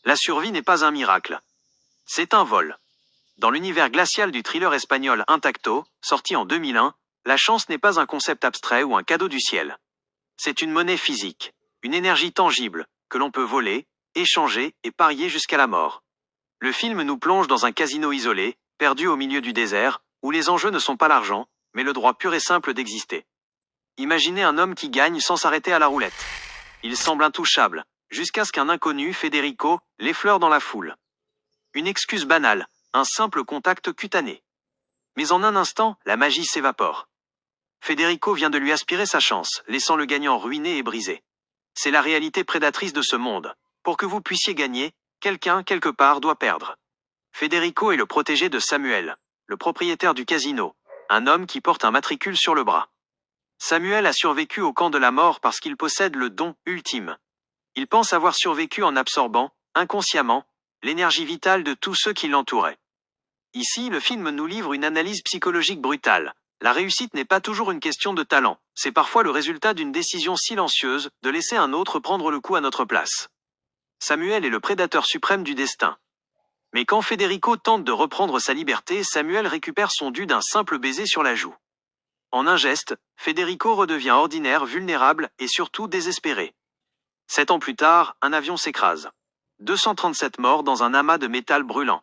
La survie n'est pas un miracle. C'est un vol. Dans l'univers glacial du thriller espagnol Intacto, sorti en 2001, la chance n'est pas un concept abstrait ou un cadeau du ciel. C'est une monnaie physique, une énergie tangible, que l'on peut voler, échanger et parier jusqu'à la mort. Le film nous plonge dans un casino isolé, perdu au milieu du désert, où les enjeux ne sont pas l'argent, mais le droit pur et simple d'exister. Imaginez un homme qui gagne sans s'arrêter à la roulette. Il semble intouchable, jusqu'à ce qu'un inconnu, Federico, l'effleure dans la foule. Une excuse banale, un simple contact cutané. Mais en un instant, la magie s'évapore. Federico vient de lui aspirer sa chance, laissant le gagnant ruiné et brisé. C'est la réalité prédatrice de ce monde. Pour que vous puissiez gagner, quelqu'un, quelque part, doit perdre. Federico est le protégé de Samuel, le propriétaire du casino, un homme qui porte un matricule sur le bras. Samuel a survécu au camp de la mort parce qu'il possède le don ultime. Il pense avoir survécu en absorbant, inconsciemment, l'énergie vitale de tous ceux qui l'entouraient. Ici, le film nous livre une analyse psychologique brutale. La réussite n'est pas toujours une question de talent, c'est parfois le résultat d'une décision silencieuse de laisser un autre prendre le coup à notre place. Samuel est le prédateur suprême du destin. Mais quand Federico tente de reprendre sa liberté, Samuel récupère son dû d'un simple baiser sur la joue. En un geste, Federico redevient ordinaire, vulnérable et surtout désespéré. 7 ans plus tard, un avion s'écrase. 237 morts dans un amas de métal brûlant.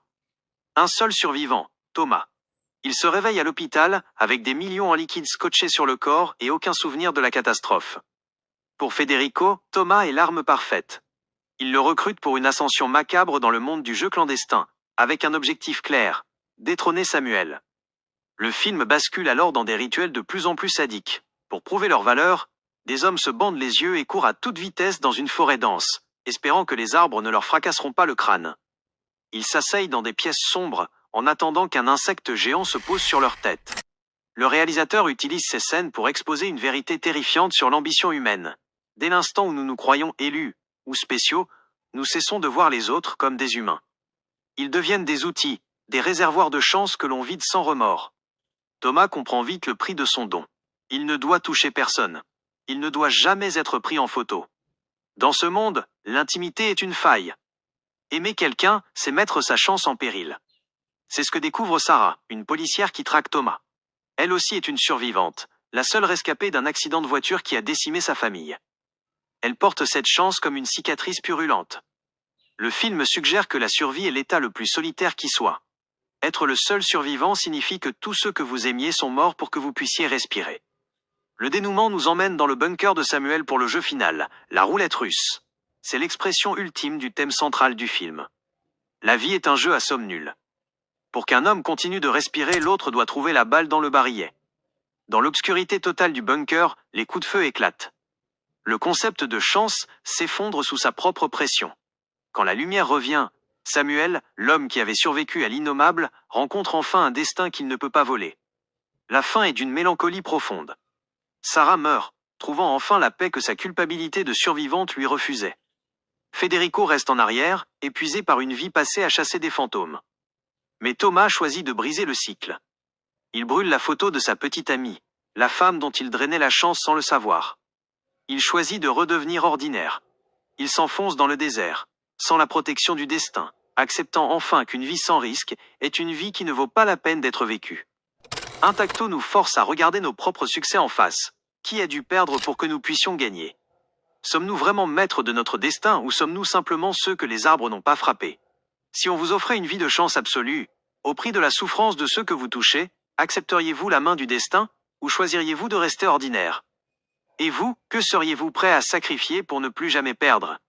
Un seul survivant, Thomas. Il se réveille à l'hôpital, avec des millions en liquide scotchés sur le corps et aucun souvenir de la catastrophe. Pour Federico, Thomas est l'arme parfaite. Il le recrute pour une ascension macabre dans le monde du jeu clandestin, avec un objectif clair, détrôner Samuel. Le film bascule alors dans des rituels de plus en plus sadiques. Pour prouver leur valeur, des hommes se bandent les yeux et courent à toute vitesse dans une forêt dense, espérant que les arbres ne leur fracasseront pas le crâne. Ils s'asseyent dans des pièces sombres, en attendant qu'un insecte géant se pose sur leur tête. Le réalisateur utilise ces scènes pour exposer une vérité terrifiante sur l'ambition humaine. Dès l'instant où nous nous croyons élus, ou spéciaux, nous cessons de voir les autres comme des humains. Ils deviennent des outils, des réservoirs de chance que l'on vide sans remords. Thomas comprend vite le prix de son don. Il ne doit toucher personne. Il ne doit jamais être pris en photo. Dans ce monde, l'intimité est une faille. Aimer quelqu'un, c'est mettre sa chance en péril. C'est ce que découvre Sarah, une policière qui traque Thomas. Elle aussi est une survivante, la seule rescapée d'un accident de voiture qui a décimé sa famille. Elle porte cette chance comme une cicatrice purulente. Le film suggère que la survie est l'état le plus solitaire qui soit. Être le seul survivant signifie que tous ceux que vous aimiez sont morts pour que vous puissiez respirer. Le dénouement nous emmène dans le bunker de Samuel pour le jeu final, la roulette russe. C'est l'expression ultime du thème central du film. La vie est un jeu à somme nulle. Pour qu'un homme continue de respirer, l'autre doit trouver la balle dans le barillet. Dans l'obscurité totale du bunker, les coups de feu éclatent. Le concept de chance s'effondre sous sa propre pression. Quand la lumière revient, Samuel, l'homme qui avait survécu à l'innommable, rencontre enfin un destin qu'il ne peut pas voler. La fin est d'une mélancolie profonde. Sarah meurt, trouvant enfin la paix que sa culpabilité de survivante lui refusait. Federico reste en arrière, épuisé par une vie passée à chasser des fantômes. Mais Thomas choisit de briser le cycle. Il brûle la photo de sa petite amie, la femme dont il drainait la chance sans le savoir. Il choisit de redevenir ordinaire. Il s'enfonce dans le désert, sans la protection du destin, acceptant enfin qu'une vie sans risque est une vie qui ne vaut pas la peine d'être vécue. Intacto nous force à regarder nos propres succès en face. Qui a dû perdre pour que nous puissions gagner? Sommes-nous vraiment maîtres de notre destin ou sommes-nous simplement ceux que les arbres n'ont pas frappés? Si on vous offrait une vie de chance absolue, au prix de la souffrance de ceux que vous touchez, accepteriez-vous la main du destin ou choisiriez-vous de rester ordinaire? Et vous, que seriez-vous prêt à sacrifier pour ne plus jamais perdre?